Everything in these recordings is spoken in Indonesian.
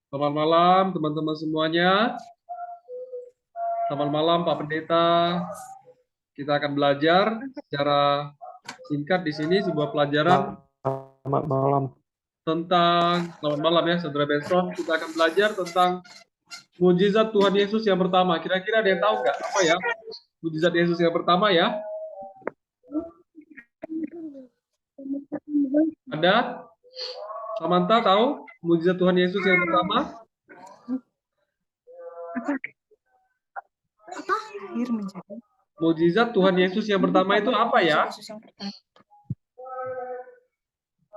Selamat malam teman-teman semuanya. Selamat malam Pak Pendeta. Kita akan belajar secara singkat di sini sebuah pelajaran Selamat malam. tentang selamat malam ya Saudara Benson. Kita akan belajar tentang mujizat Tuhan Yesus yang pertama. Kira-kira ada yang tahu nggak apa ya mujizat Yesus yang pertama ya? Ada? Samantha tahu mujizat Tuhan Yesus yang pertama? Apa? Air menjadi. Mujizat Tuhan Yesus yang pertama itu apa ya?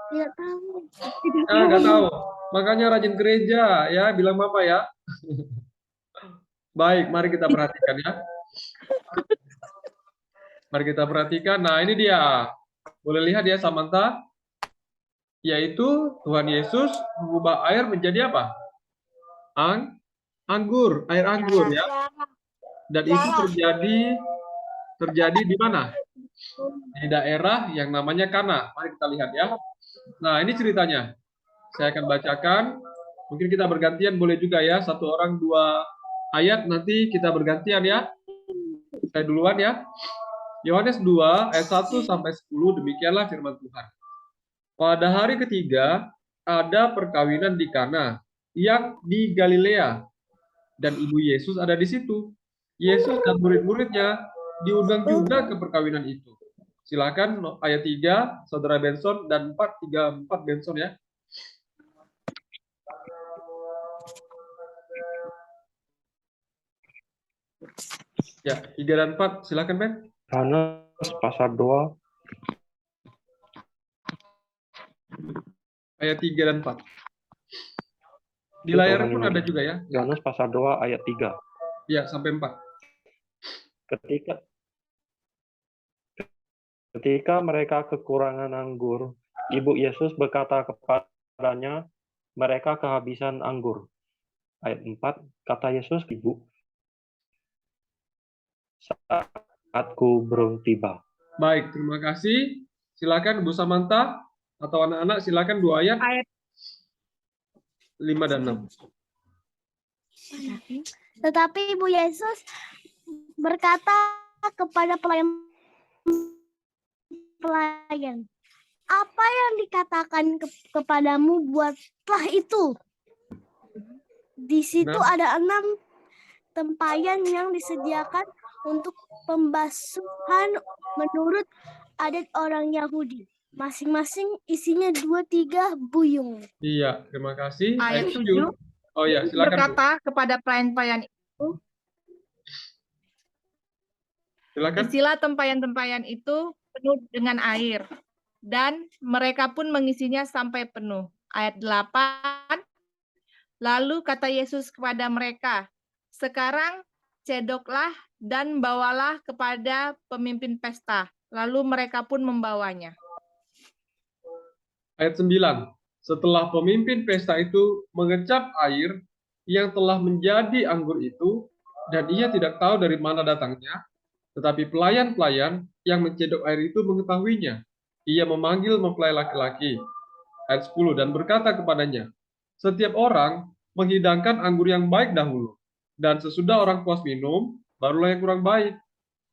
Tidak tahu. Nggak tahu. Makanya rajin gereja ya, bilang Mama ya. Baik, mari kita perhatikan ya. Mari kita perhatikan. Nah, ini dia. Boleh lihat ya Samantha? Yaitu Tuhan Yesus mengubah air menjadi apa? Anggur, air anggur ya. Dan itu terjadi di mana? Di daerah yang namanya Kana. Mari kita lihat ya. Nah, ini ceritanya. Saya akan bacakan. Mungkin kita bergantian boleh juga ya. Satu orang 2 ayat, nanti kita bergantian ya. Saya duluan ya. Yohanes 2 ayat 1 sampai 10, demikianlah firman Tuhan. Pada hari ketiga ada perkawinan di Kana yang di Galilea dan ibu Yesus ada di situ. Yesus dan murid-muridnya diundang juga ke perkawinan itu. Silakan ayat 3 Saudara Benson dan 4 Benson ya. Ya, 3 dan 4 silakan Ben. Yohanes pasal 2 ayat 3 dan 4. Di layar pun ada juga ya. Yohanes pasal 2 ayat 3. Ya, sampai 4. Ketika mereka kekurangan anggur, ibu Yesus berkata kepadanya, mereka kehabisan anggur. Ayat 4, kata Yesus, ibu, saatku belum tiba. Baik, terima kasih. Silakan Bu Samantha atau anak-anak silakan 2 ayat. 5 dan 6. Tetapi Ibu Yesus berkata kepada pelayan, apa yang dikatakan kepadamu buatlah itu. Di situ ada 6 tempayan yang disediakan untuk pembasuhan menurut adat orang Yahudi. Masing-masing isinya 2-3 buyung. Iya, terima kasih. Ayat 7. Oh ya, silakan. Berkata kepada pelayan-pelayan itu, silakan. isilah tempayan-tempayan itu penuh dengan air, dan mereka pun mengisinya sampai penuh. Ayat 8, lalu kata Yesus kepada mereka, sekarang cedoklah dan bawalah kepada pemimpin pesta. Lalu mereka pun membawanya. Ayat 9. Setelah pemimpin pesta itu mengecap air yang telah menjadi anggur itu, dan ia tidak tahu dari mana datangnya, tetapi pelayan-pelayan yang mencedok air itu mengetahuinya. Ia memanggil mempelai laki-laki. Ayat 10, dan berkata kepadanya, setiap orang menghidangkan anggur yang baik dahulu, dan sesudah orang puas minum, barulah yang kurang baik.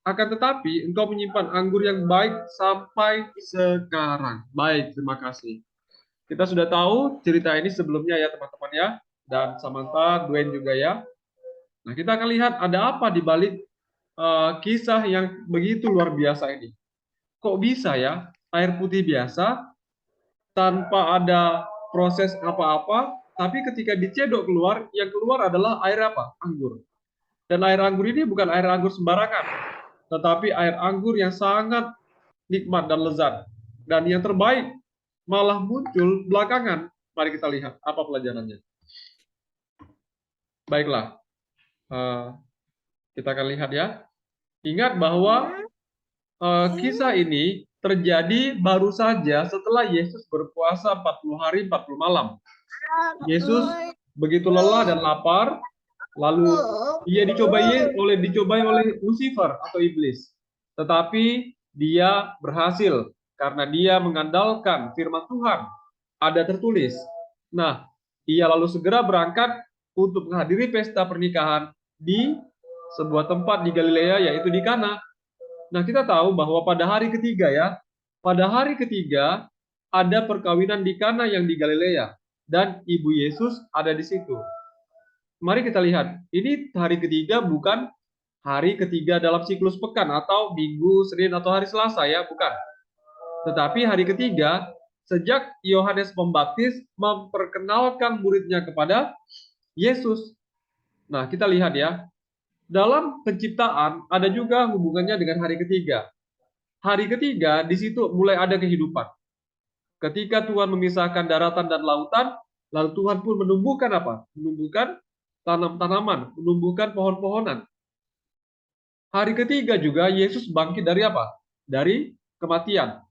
Akan tetapi engkau menyimpan anggur yang baik sampai sekarang. Baik, terima kasih. Kita sudah tahu cerita ini sebelumnya ya teman-teman ya, dan Samantha, Dwayne juga ya. Nah, kita akan lihat ada apa di balik kisah yang begitu luar biasa ini. Kok bisa ya air putih biasa tanpa ada proses apa-apa, tapi ketika dicedok keluar, yang keluar adalah air apa? Anggur. Dan air anggur ini bukan air anggur sembarangan, tetapi air anggur yang sangat nikmat dan lezat. Dan yang terbaik malah muncul belakangan. Mari kita lihat apa pelajarannya. Baiklah, kita akan lihat ya. Ingat bahwa kisah ini terjadi baru saja setelah Yesus berpuasa 40 hari 40 malam. Yesus begitu lelah dan lapar, lalu ia dicobai oleh Lucifer atau iblis. Tetapi dia berhasil karena dia mengandalkan firman Tuhan. ada tertulis. Nah, ia lalu segera berangkat untuk menghadiri pesta pernikahan di sebuah tempat di Galilea, yaitu di Kana. Nah, kita tahu bahwa pada hari ketiga ya, pada hari ketiga ada perkawinan di Kana yang di Galilea dan ibu Yesus ada di situ. Mari kita lihat, ini hari ketiga bukan hari ketiga dalam siklus pekan atau Minggu, Senin atau hari Selasa ya, bukan. Tetapi hari ketiga sejak Yohanes Pembaptis memperkenalkan muridnya kepada Yesus. Nah, kita lihat ya, dalam penciptaan ada juga hubungannya dengan hari ketiga. Hari ketiga di situ mulai ada kehidupan. Ketika Tuhan memisahkan daratan dan lautan, lalu Tuhan pun menumbuhkan apa? Menumbuhkan tanam-tanaman, menumbuhkan pohon-pohonan. Hari ketiga juga Yesus bangkit dari apa? Dari kematian.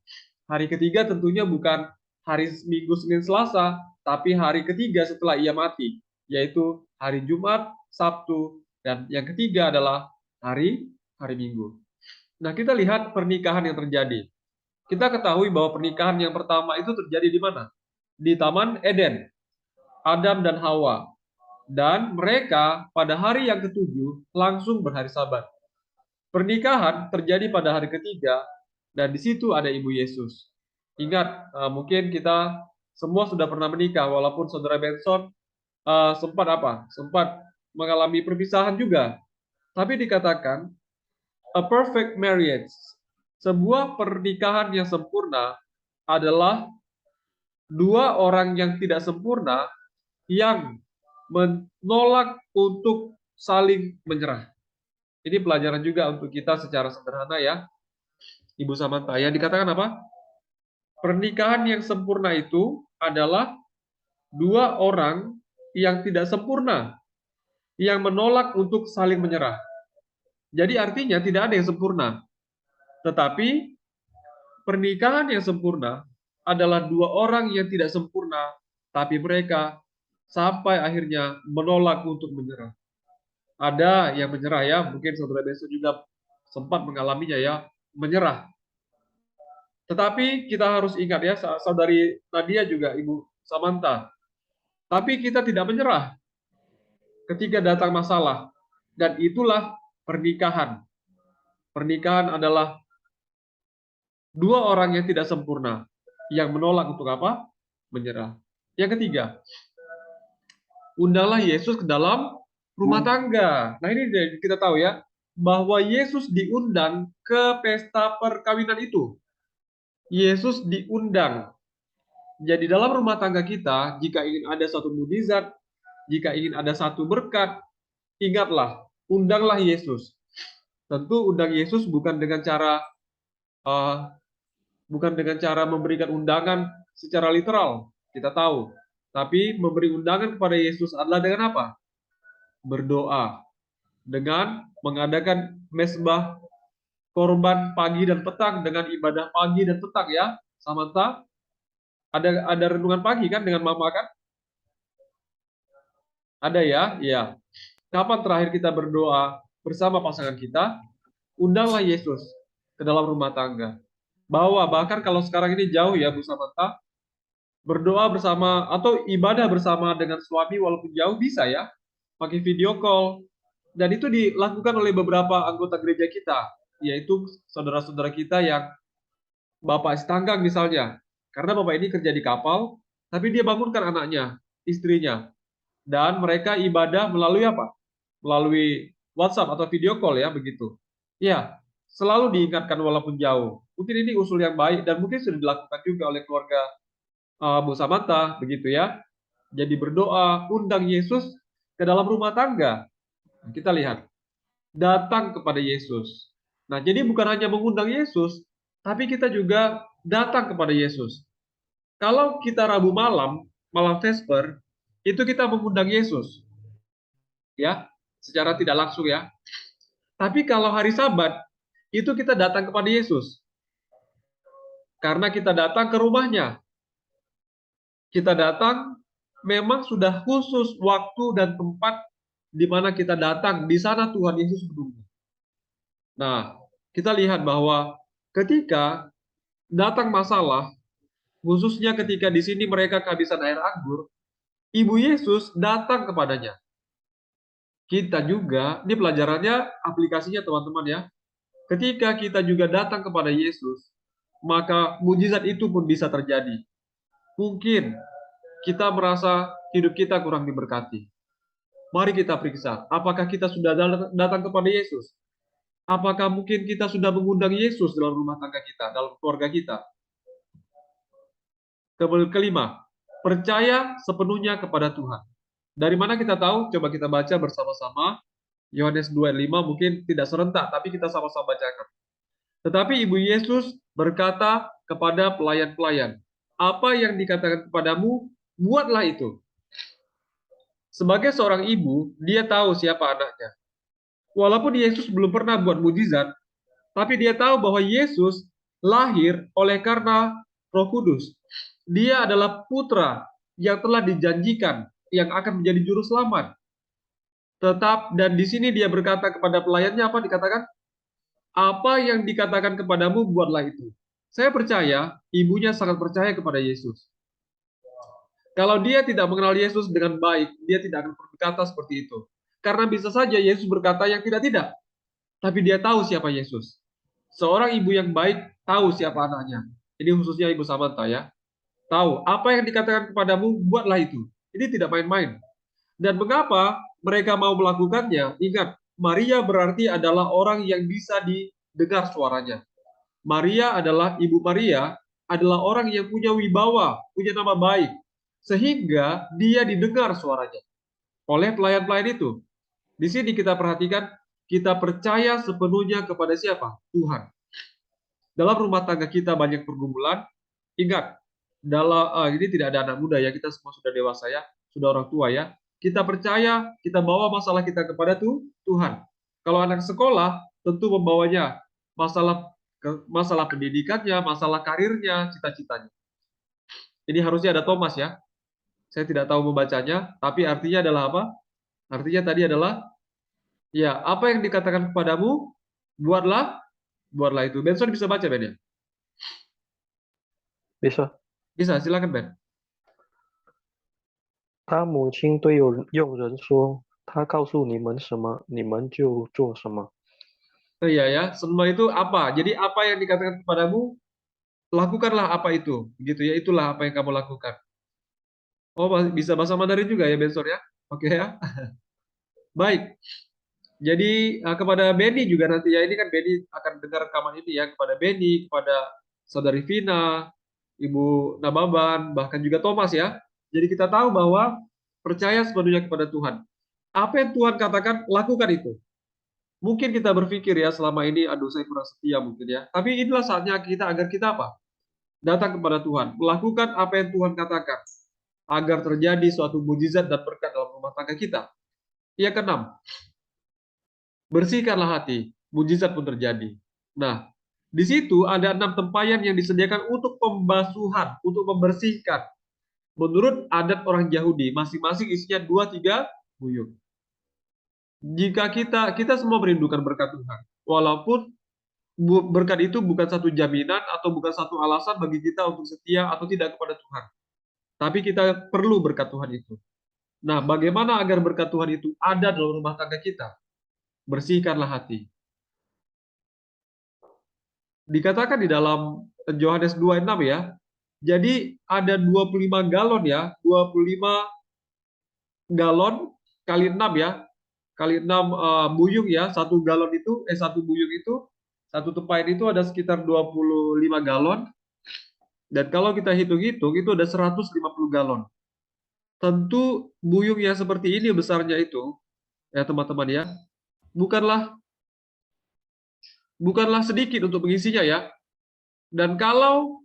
Hari ketiga tentunya bukan hari Minggu, Senin, Selasa, tapi hari ketiga setelah ia mati, yaitu hari Jumat, Sabtu, dan yang ketiga adalah hari Minggu. Nah, kita lihat pernikahan yang terjadi. Kita ketahui bahwa pernikahan yang pertama itu terjadi di mana? Di Taman Eden. Adam dan Hawa. Dan mereka pada hari yang ketujuh langsung berhari Sabat. Pernikahan terjadi pada hari ketiga dan di situ ada Ibu Yesus. Ingat, mungkin kita semua sudah pernah menikah, walaupun saudara Benson sempat mengalami perpisahan juga. Tapi dikatakan a perfect marriage, sebuah pernikahan yang sempurna adalah dua orang yang tidak sempurna yang menolak untuk saling menyerah. Ini pelajaran juga untuk kita secara sederhana ya, Ibu Samantha. Yang dikatakan apa? Pernikahan yang sempurna itu adalah dua orang yang tidak sempurna, yang menolak untuk saling menyerah. Jadi artinya tidak ada yang sempurna. Tetapi pernikahan yang sempurna adalah dua orang yang tidak sempurna, tapi mereka sampai akhirnya menolak untuk menyerah. Ada yang menyerah ya, mungkin saudara Benson juga sempat mengalaminya ya, menyerah. Tetapi kita harus ingat ya, saudari Nadia juga Ibu Samantha. Tapi kita tidak menyerah ketika datang masalah. Dan itulah pernikahan. Pernikahan adalah dua orang yang tidak sempurna, yang menolak untuk apa? Menyerah. Yang ketiga, undanglah Yesus ke dalam rumah tangga. Nah, ini kita tahu ya, bahwa Yesus diundang ke pesta perkawinan itu. Yesus diundang. Jadi dalam rumah tangga kita, jika ingin ada satu mukjizat, jika ingin ada satu berkat, ingatlah, undanglah Yesus. Tentu undang Yesus bukan dengan cara memberikan undangan secara literal, kita tahu. Tapi memberi undangan kepada Yesus adalah dengan apa? Berdoa. Dengan mengadakan mezbah korban pagi dan petang, dengan ibadah pagi dan petang ya, Samantha. Ada renungan pagi kan dengan mama kan? Ada ya? Iya. Kapan terakhir kita berdoa bersama pasangan kita? Undanglah Yesus ke dalam rumah tangga. Bahkan kalau sekarang ini jauh ya Bu Samantha, berdoa bersama atau ibadah bersama dengan suami walaupun jauh bisa ya, pakai video call. Dan itu dilakukan oleh beberapa anggota gereja kita, yaitu saudara-saudara kita yang bapak setanggang misalnya. Karena bapak ini kerja di kapal, tapi dia bangunkan anaknya, istrinya. Dan mereka ibadah melalui apa? Melalui WhatsApp atau video call ya, begitu. Ya, selalu diingatkan walaupun jauh. Mungkin ini usul yang baik dan mungkin sudah dilakukan juga oleh keluarga Bu Samantha, begitu ya. Jadi berdoa, undang Yesus ke dalam rumah tangga. Kita lihat, datang kepada Yesus. Nah, jadi bukan hanya mengundang Yesus, tapi kita juga datang kepada Yesus. Kalau kita Rabu malam Vesper, itu kita mengundang Yesus. Ya, secara tidak langsung ya. Tapi kalau hari Sabat, itu kita datang kepada Yesus. Karena kita datang ke rumahnya. Kita datang memang sudah khusus waktu dan tempat di mana kita datang, di sana Tuhan Yesus menunggu. Nah, kita lihat bahwa ketika datang masalah, khususnya ketika di sini mereka kehabisan air anggur, Ibu Yesus datang kepadanya. Kita juga, ini pelajarannya, aplikasinya teman-teman ya. Ketika kita juga datang kepada Yesus, maka mujizat itu pun bisa terjadi. Mungkin kita merasa hidup kita kurang diberkati. Mari kita periksa, apakah kita sudah datang kepada Yesus? Apakah mungkin kita sudah mengundang Yesus dalam rumah tangga kita, dalam keluarga kita? Kelima, percaya sepenuhnya kepada Tuhan. Dari mana kita tahu? Coba kita baca bersama-sama. Yohanes 2:5 mungkin tidak serentak, tapi kita sama-sama bacakan. Tetapi Ibu Yesus berkata kepada pelayan-pelayan, apa yang dikatakan kepadamu, buatlah itu. Sebagai seorang ibu, dia tahu siapa anaknya. Walaupun Yesus belum pernah buat mujizat, tapi dia tahu bahwa Yesus lahir oleh karena Roh Kudus. Dia adalah putra yang telah dijanjikan, yang akan menjadi juru selamat. Dan di sini dia berkata kepada pelayannya, apa dikatakan? Apa yang dikatakan kepadamu, buatlah itu. Saya percaya ibunya sangat percaya kepada Yesus. Kalau dia tidak mengenal Yesus dengan baik, dia tidak akan berkata seperti itu. Karena bisa saja Yesus berkata yang tidak-tidak. Tapi dia tahu siapa Yesus. Seorang ibu yang baik tahu siapa anaknya. Ini khususnya Ibu Samantha ya. Tahu apa yang dikatakan kepadamu, buatlah itu. Ini tidak main-main. Dan mengapa mereka mau melakukannya? Ingat, Maria berarti adalah orang yang bisa didengar suaranya. Maria adalah Ibu Maria, adalah orang yang punya wibawa, punya nama baik. Sehingga dia didengar suaranya oleh pelayan-pelayan itu. Di sini kita perhatikan, kita percaya sepenuhnya kepada siapa? Tuhan. Dalam rumah tangga kita banyak pergumulan, ingat, ini tidak ada anak muda ya, kita semua sudah dewasa ya, sudah orang tua ya. Kita percaya, kita bawa masalah kita kepada Tuhan. Kalau anak sekolah, tentu membawanya masalah pendidikannya, masalah karirnya, cita-citanya. Ini harusnya ada Thomas ya. Saya tidak tahu membacanya, tapi artinya adalah apa? Artinya tadi adalah, ya, apa yang dikatakan kepadamu, buatlah itu. Benson bisa baca, Ben ya? Bisa. Bisa, silakan Ben. 他母亲对佣人说：“他告诉你们什么，你们就做什么。” Iya ya, semua itu apa? Jadi apa yang dikatakan kepadamu, lakukanlah apa itu. Begitu ya, itulah apa yang kamu lakukan. Oh, bisa bahasa Mandarin juga ya, Benson ya? Oke ya. Baik. Jadi kepada Benny juga nanti ya, ini kan Benny akan dengar rekaman ini ya, kepada Benny, kepada Saudari Vina, Ibu Nababan, bahkan juga Thomas ya. Jadi kita tahu bahwa percaya sepenuhnya kepada Tuhan. Apa yang Tuhan katakan, lakukan itu. Mungkin kita berpikir ya selama ini, aduh saya kurang setia mungkin ya. Tapi inilah saatnya kita agar kita apa? Datang kepada Tuhan, melakukan apa yang Tuhan katakan, agar terjadi suatu mujizat dan berkat dalam rumah tangga kita. Yang keenam, bersihkanlah hati, mujizat pun terjadi. Nah, di situ ada 6 tempayan yang disediakan untuk pembasuhan, untuk membersihkan. Menurut adat orang Yahudi, masing-masing isinya 2-3 buyung. Jika kita semua merindukan berkat Tuhan, walaupun berkat itu bukan satu jaminan atau bukan satu alasan bagi kita untuk setia atau tidak kepada Tuhan. Tapi kita perlu berkat Tuhan itu. Nah, bagaimana agar berkat Tuhan itu ada dalam rumah tangga kita? Bersihkanlah hati. Dikatakan di dalam Yohanes 2:6 ya. Jadi ada 25 galon ya, 25 galon kali 6 ya. Kali 6 buyung ya, satu buyung itu, satu tempayan itu ada sekitar 25 galon. Dan kalau kita hitung-hitung itu ada 150 galon. Tentu buyung yang seperti ini besarnya itu, ya teman-teman ya, bukanlah sedikit untuk mengisinya ya. Dan kalau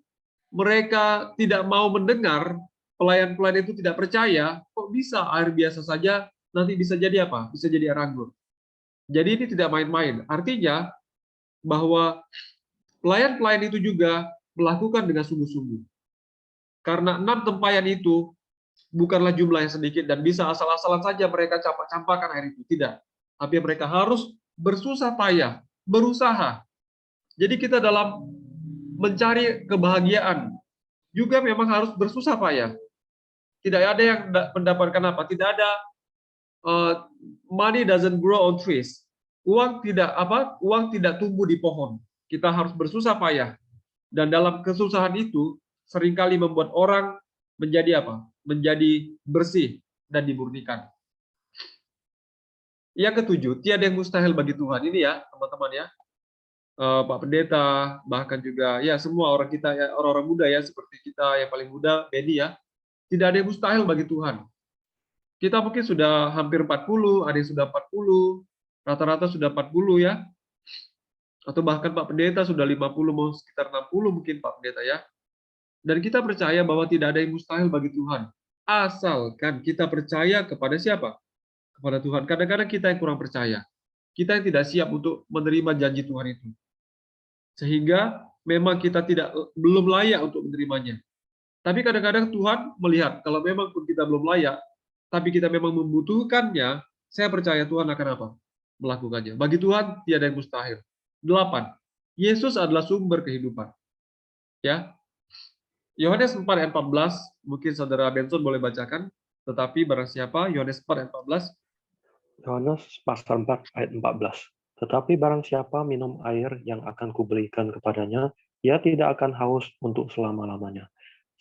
mereka tidak mau mendengar, pelayan-pelayan itu tidak percaya, kok bisa air biasa saja nanti bisa jadi apa? Bisa jadi air anggur. Jadi ini tidak main-main. Artinya bahwa pelayan-pelayan itu juga melakukan dengan sungguh-sungguh. Karena 6 tempayan itu bukanlah jumlah yang sedikit dan bisa asal-asalan saja mereka campak-campakkan air itu. Tidak. Tapi mereka harus bersusah payah, berusaha. Jadi kita dalam mencari kebahagiaan, juga memang harus bersusah payah. Tidak ada yang mendapatkan apa? Tidak ada money doesn't grow on trees. Uang tidak tumbuh di pohon. Kita harus bersusah payah. Dan dalam kesusahan itu seringkali membuat orang menjadi apa? Menjadi bersih dan dimurnikan. Yang ketujuh, tiada yang mustahil bagi Tuhan. Ini ya, teman-teman ya. Pak Pendeta, bahkan juga ya semua orang kita ya, orang-orang muda ya seperti kita yang paling muda, Benny ya. Tidak ada yang mustahil bagi Tuhan. Kita mungkin sudah hampir 40, ada yang sudah 40, rata-rata sudah 40 ya. Atau bahkan Pak Pendeta sudah 50, mau sekitar 60 mungkin Pak Pendeta ya. Dan kita percaya bahwa tidak ada yang mustahil bagi Tuhan. Asalkan kita percaya kepada siapa? Kepada Tuhan. Kadang-kadang kita yang kurang percaya. Kita yang tidak siap untuk menerima janji Tuhan itu. Sehingga memang kita belum layak untuk menerimanya. Tapi kadang-kadang Tuhan melihat, kalau memang pun kita belum layak, tapi kita memang membutuhkannya, saya percaya Tuhan akan apa? Melakukannya. Bagi Tuhan, tiada yang mustahil. 8. Yesus adalah sumber kehidupan. Ya. Yohanes 4 ayat 14, mungkin saudara Benson boleh bacakan, tetapi barang siapa, Yohanes 4 ayat 14. Yohanes pasal 4 ayat 14. Tetapi barang siapa minum air yang akan kuberikan kepadanya, ia tidak akan haus untuk selama-lamanya.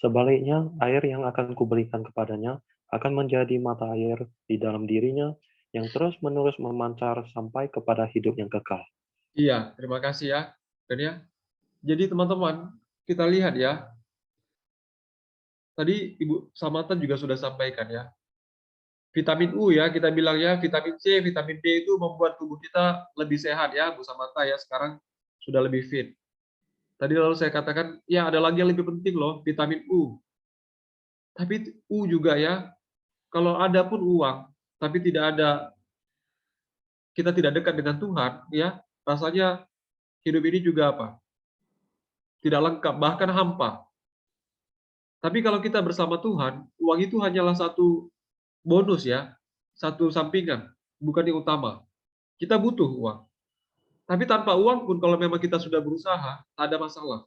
Sebaliknya, air yang akan kuberikan kepadanya akan menjadi mata air di dalam dirinya yang terus-menerus memancar sampai kepada hidup yang kekal. Iya, terima kasih ya. Dan ya, jadi teman-teman, kita lihat ya. Tadi Ibu Samantha juga sudah sampaikan ya. Vitamin U ya, kita bilang ya, vitamin C, vitamin D itu membuat tubuh kita lebih sehat ya, Bu Samantha ya, sekarang sudah lebih fit. Tadi lalu saya katakan, ya ada lagi yang lebih penting loh, vitamin U. Tapi U juga ya, kalau ada pun uang, tapi kita tidak dekat dengan Tuhan, ya rasanya hidup ini juga apa? Tidak lengkap, bahkan hampa. Tapi kalau kita bersama Tuhan, uang itu hanyalah satu bonus ya, satu sampingan, bukan yang utama. Kita butuh uang. Tapi tanpa uang pun kalau memang kita sudah berusaha, tak ada masalah.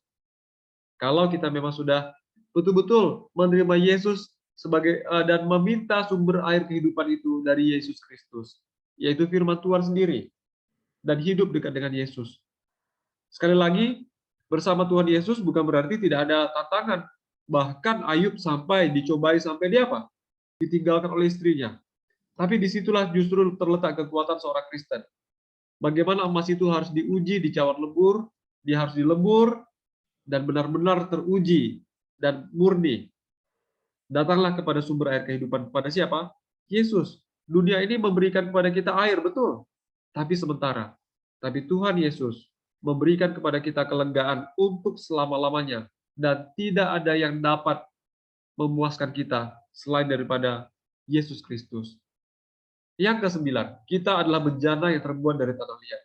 Kalau kita memang sudah betul-betul menerima Yesus sebagai dan meminta sumber air kehidupan itu dari Yesus Kristus, yaitu firman Tuhan sendiri, dan hidup dekat dengan Yesus. Sekali lagi, bersama Tuhan Yesus bukan berarti tidak ada tantangan. Bahkan Ayub sampai dicobai sampai dia apa? Ditinggalkan oleh istrinya. Tapi disitulah justru terletak kekuatan seorang Kristen. Bagaimana emas itu harus diuji, dicawat lebur, dia harus dilebur, dan benar-benar teruji dan murni. Datanglah kepada sumber air kehidupan. Kepada siapa? Yesus. Dunia ini memberikan kepada kita air, betul. Tapi sementara. Tapi Tuhan Yesus memberikan kepada kita kelanggaan untuk selama-lamanya. Dan tidak ada yang dapat memuaskan kita selain daripada Yesus Kristus. Yang ke-9, kita adalah bejana yang terbuat dari tanah liat.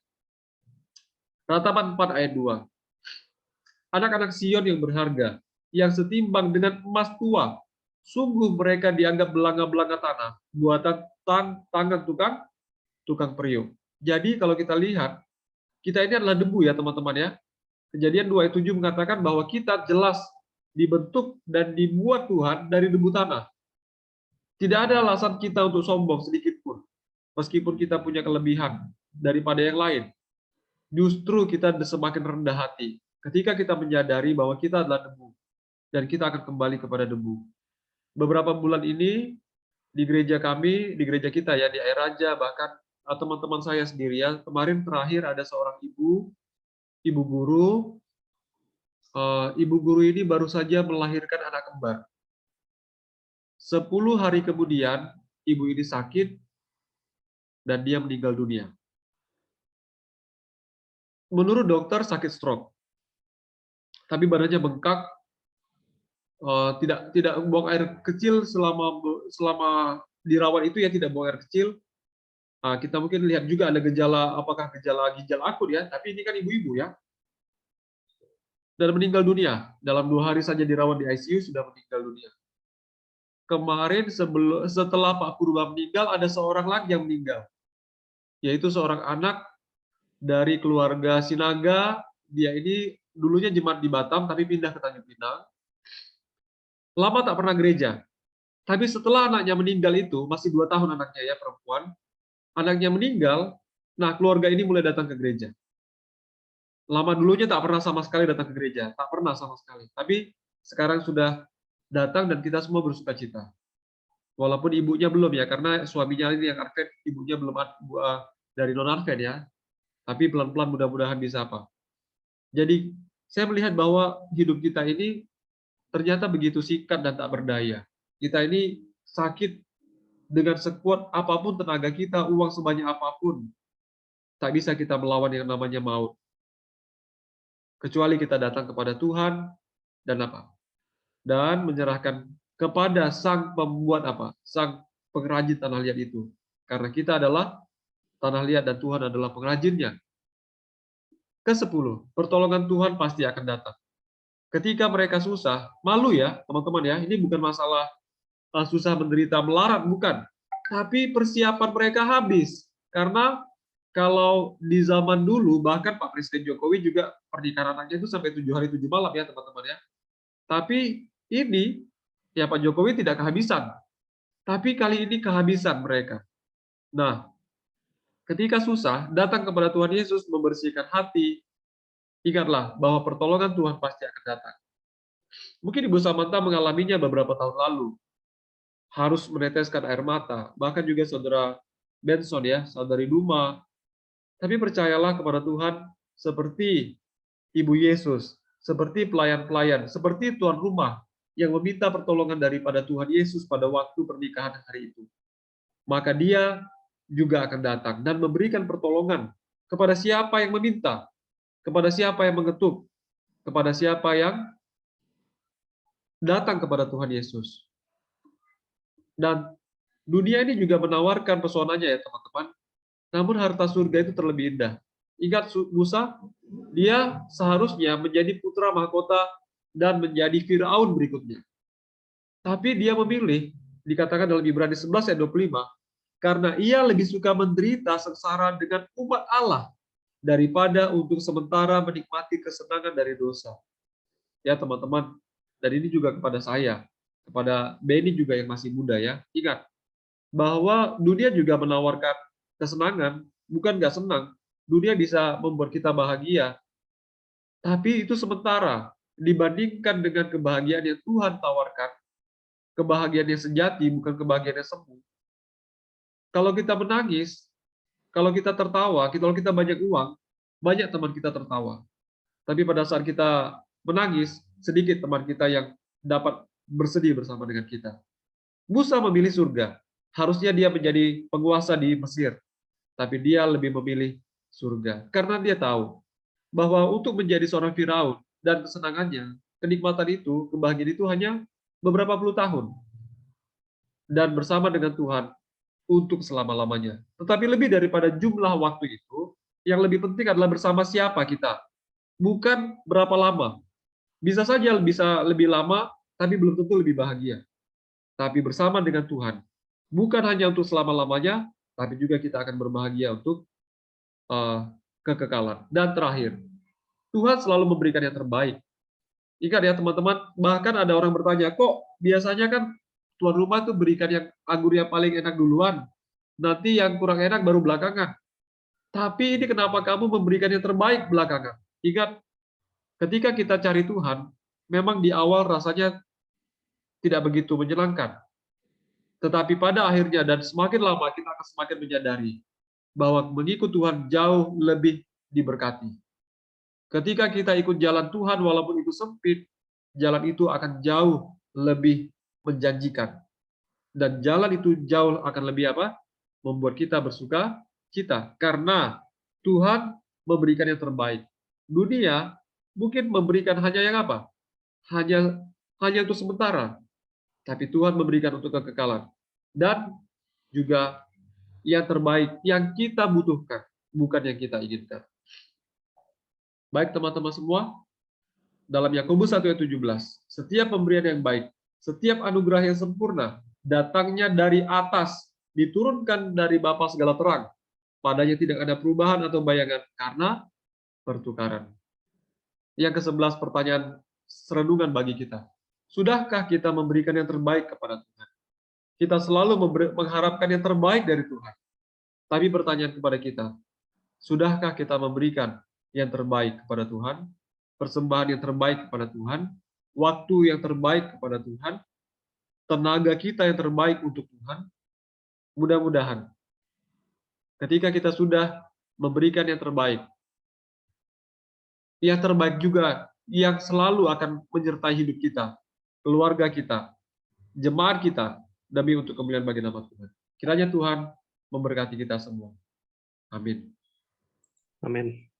Ratapan 4 ayat 2. Anak-anak Sion yang berharga, yang setimbang dengan emas tua, sungguh mereka dianggap belanga-belanga tanah, buatan tangan tukang periuk. Jadi kalau kita lihat, kita ini adalah debu ya teman-teman ya. Kejadian 2 ayat 7 mengatakan bahwa kita jelas dibentuk dan dibuat Tuhan dari debu tanah. Tidak ada alasan kita untuk sombong sedikit pun. Meskipun kita punya kelebihan daripada yang lain. Justru kita semakin rendah hati ketika kita menyadari bahwa kita adalah debu. Dan kita akan kembali kepada debu. Beberapa bulan ini di gereja kami, di gereja kita ya, di Air Raja, bahkan teman-teman saya sendiri ya, kemarin terakhir ada seorang ibu guru. Ibu guru ini baru saja melahirkan anak kembar. 10 hari kemudian, ibu ini sakit, dan dia meninggal dunia. Menurut dokter sakit stroke. Tapi badannya bengkak, tidak buang air kecil selama dirawat itu ya, tidak buang air kecil. Kita mungkin lihat juga ada gejala, apakah gejala ginjal akut ya, tapi ini kan ibu-ibu ya. Dan meninggal dunia. Dalam 2 hari saja dirawat di ICU, sudah meninggal dunia. Kemarin setelah Pak Purba meninggal, ada seorang lagi yang meninggal. Yaitu seorang anak dari keluarga Sinaga. Dia ini dulunya jemaat di Batam, tapi pindah ke Tanjung Pinang. lama tak pernah gereja. Tapi setelah anaknya meninggal itu, masih 2 tahun anaknya ya, perempuan, anaknya meninggal, nah keluarga ini mulai datang ke gereja. Lama dulunya tak pernah sama sekali datang ke gereja, tak pernah sama sekali. Tapi sekarang sudah datang dan kita semua bersuka cita. Walaupun ibunya belum ya, karena suaminya ini yang Advent, ibunya belum dari non-Advent ya. Tapi pelan-pelan mudah-mudahan bisa apa. Jadi saya melihat bahwa hidup kita ini ternyata begitu sikat dan tak berdaya. Kita ini sakit dengan sekuat apapun tenaga kita, uang sebanyak apapun. Tak bisa kita melawan yang namanya maut. Kecuali kita datang kepada Tuhan dan apa? Dan menyerahkan kepada Sang pembuat apa? Sang pengrajin tanah liat itu. Karena kita adalah tanah liat dan Tuhan adalah pengrajinnya. Ke-10, pertolongan Tuhan pasti akan datang. Ketika mereka susah, malu ya teman-teman ya, ini bukan masalah susah menderita melarat, bukan. Tapi persiapan mereka habis. Karena kalau di zaman dulu, bahkan Pak Presiden Jokowi juga pernikahan anaknya itu sampai 7 hari 7 malam ya teman-teman ya. Tapi ini, ya Pak Jokowi tidak kehabisan. Tapi kali ini kehabisan mereka. Nah, ketika susah, datang kepada Tuhan Yesus membersihkan hati. Ingatlah bahwa pertolongan Tuhan pasti akan datang. Mungkin Ibu Samantha mengalaminya beberapa tahun lalu. Harus meneteskan air mata. Bahkan juga saudara Benson ya, saudari Duma. Tapi percayalah kepada Tuhan seperti Ibu Yesus, seperti pelayan-pelayan, seperti tuan rumah yang meminta pertolongan daripada Tuhan Yesus pada waktu pernikahan hari itu. Maka dia juga akan datang dan memberikan pertolongan kepada siapa yang meminta, kepada siapa yang mengetuk, kepada siapa yang datang kepada Tuhan Yesus. Dan dunia ini juga menawarkan pesonanya ya teman-teman. Namun harta surga itu terlebih indah. Ingat Musa, dia seharusnya menjadi putra mahkota dan menjadi Firaun berikutnya. Tapi dia memilih, dikatakan dalam Ibrani 11 ayat 25, karena ia lebih suka menderita sengsara dengan umat Allah daripada untuk sementara menikmati kesenangan dari dosa. Ya teman-teman, dan ini juga kepada saya, kepada Benny juga yang masih muda ya, ingat bahwa dunia juga menawarkan kesenangan, bukan nggak senang. Dunia bisa membuat kita bahagia, tapi itu sementara dibandingkan dengan kebahagiaan yang Tuhan tawarkan, kebahagiaan yang sejati, bukan kebahagiaan yang semu. Kalau kita menangis, kalau kita tertawa, kalau kita banyak uang, banyak teman kita tertawa. Tapi pada saat kita menangis, sedikit teman kita yang dapat bersedih bersama dengan kita. Musa memilih surga. Harusnya dia menjadi penguasa di Mesir. Tapi dia lebih memilih surga. Karena dia tahu bahwa untuk menjadi seorang Firaun dan kesenangannya, kenikmatan itu, kebahagiaan itu hanya beberapa puluh tahun. Dan bersama dengan Tuhan untuk selama-lamanya. Tetapi lebih daripada jumlah waktu itu, yang lebih penting adalah bersama siapa kita. Bukan berapa lama. Bisa saja bisa lebih lama, tapi belum tentu lebih bahagia. Tapi bersama dengan Tuhan. Bukan hanya untuk selama-lamanya, tapi juga kita akan berbahagia untuk kekekalan. Dan terakhir, Tuhan selalu memberikan yang terbaik. Ingat ya teman-teman, bahkan ada orang bertanya, kok biasanya kan tuan rumah tuh berikan yang anggur yang paling enak duluan, nanti yang kurang enak baru belakangan. Tapi ini kenapa kamu memberikan yang terbaik belakangan? Ingat, ketika kita cari Tuhan, memang di awal rasanya tidak begitu menyenangkan. Tetapi pada akhirnya dan semakin lama kita akan semakin menyadari bahwa mengikut Tuhan jauh lebih diberkati. Ketika kita ikut jalan Tuhan walaupun itu sempit, jalan itu akan jauh lebih menjanjikan. Dan jalan itu jauh akan lebih apa? Membuat kita bersuka cita. Karena Tuhan memberikan yang terbaik. Dunia mungkin memberikan hanya yang apa? Hanya untuk sementara. Tapi Tuhan memberikan untuk kekekalan. Dan juga yang terbaik yang kita butuhkan, bukan yang kita inginkan. Baik teman-teman semua, dalam Yakobus 1 ayat 17, setiap pemberian yang baik, setiap anugerah yang sempurna, datangnya dari atas, diturunkan dari Bapa segala terang. Padanya tidak ada perubahan atau bayangan, karena pertukaran. Yang ke-11 pertanyaan renungan bagi kita. Sudahkah kita memberikan yang terbaik kepada Tuhan? Kita selalu mengharapkan yang terbaik dari Tuhan. Tapi pertanyaan kepada kita, sudahkah kita memberikan yang terbaik kepada Tuhan? Persembahan yang terbaik kepada Tuhan? Waktu yang terbaik kepada Tuhan? Tenaga kita yang terbaik untuk Tuhan? Mudah-mudahan ketika kita sudah memberikan yang terbaik juga yang selalu akan menyertai hidup kita, keluarga kita, jemaat kita, demi untuk kemuliaan bagi nama Tuhan. Kiranya Tuhan memberkati kita semua. Amin. Amin.